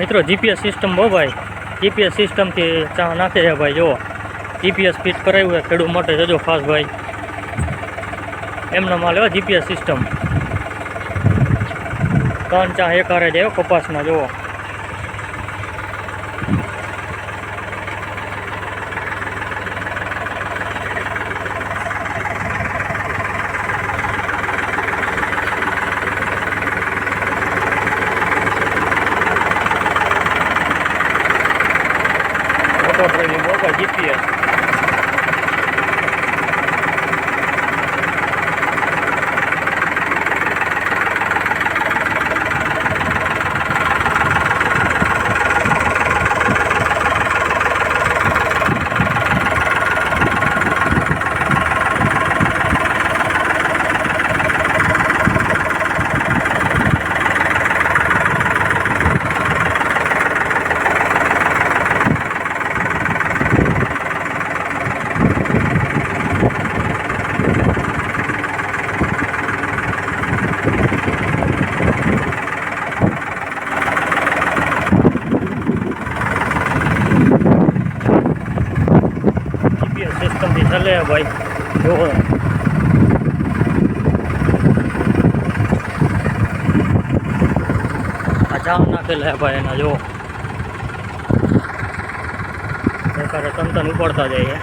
મિત્રો GPS system હો ભાઈ, જીપીએસ સિસ્ટમથી ચા નાખે છે ભાઈ. જુઓ જીપીએસ ફિટ કરાવ્યું હોય ખેડૂત માટે જજો ખાસ ભાઈ. એમનો માલ એવો જીપીએસ સિસ્ટમ 3 ચા એકારે જાય કપાસના. જુઓ જીપીએસ સિસ્ટમથી ચાલે ભાઈ. જુઓ આ જામ નાખેલા ભાઈ એના. જુઓ સરકારે તંતન ઉપાડતા જાય.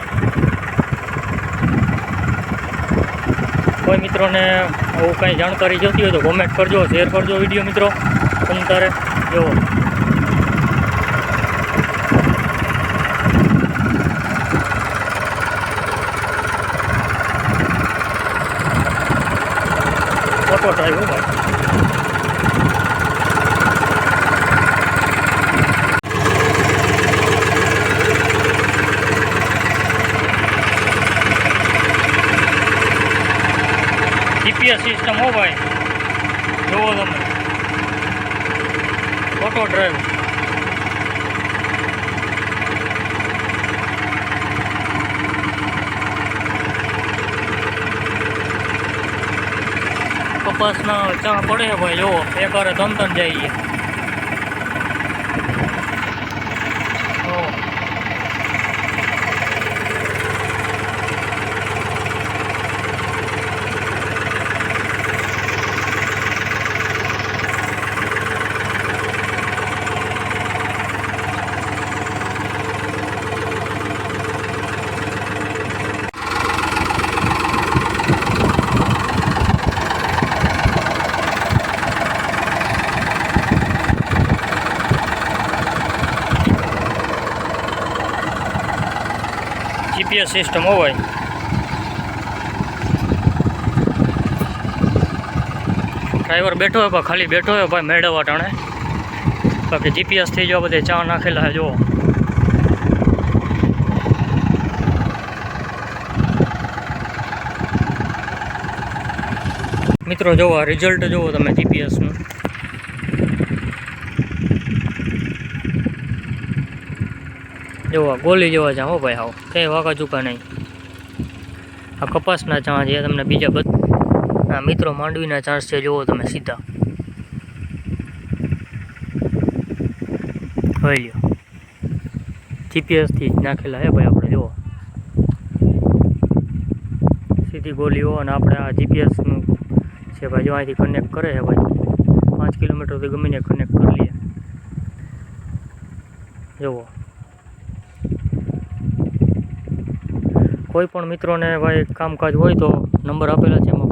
કોઈ મિત્રોને આવું કંઈ જાણકારી જોતી હોય તો કોમેન્ટ કરજો, શેર કરજો વિડીયો મિત્રો. તમારે જુઓ ઓટો ડ્રાઈવ ભાઈ. જીપીએસ સિસ્ટમ હો ભાઈ. જુઓ તમે ઓટો ડ્રાઈવ. કપાસના ચા પડે ભાઈ. જુઓ એકારે 3 જાય. જીપીએસ સિસ્ટમ હોય. ડ્રાઈવર બેઠો હોય પણ ખાલી બેઠો હોય ભાઈ મેળવવા ટાણે. બાકી જીપીએસ થઈ જાવ બધે ચા નાખેલા. જુઓ મિત્રો, જુઓ રિઝલ્ટ જુઓ તમે જીપીએસનું. જોવા ગોલી જેવા ચા હો ભાઈ. આવો કંઈ વાંકા ચૂકા નહીં. આ કપાસના ચા છે તમને બીજા બધા મિત્રો માંડવીના ચાન્સ છે. જુઓ તમે સીધા હોય લ્યો જીપીએસથી જ નાખેલા હે ભાઈ આપણે. જુઓ સીધી ગોલીઓ. અને આપણે આ જીપીએસનું છે ભાઈ. જો અહીંથી કનેક્ટ કરે છે ભાઈ. 5 કિલોમીટરથી ગમીને કનેક્ટ કરી લઈએ. જુઓ કોઈ પણ મિત્રોને ભાઈ કામકાજ હોય તો નંબર આપેલા છે એમાં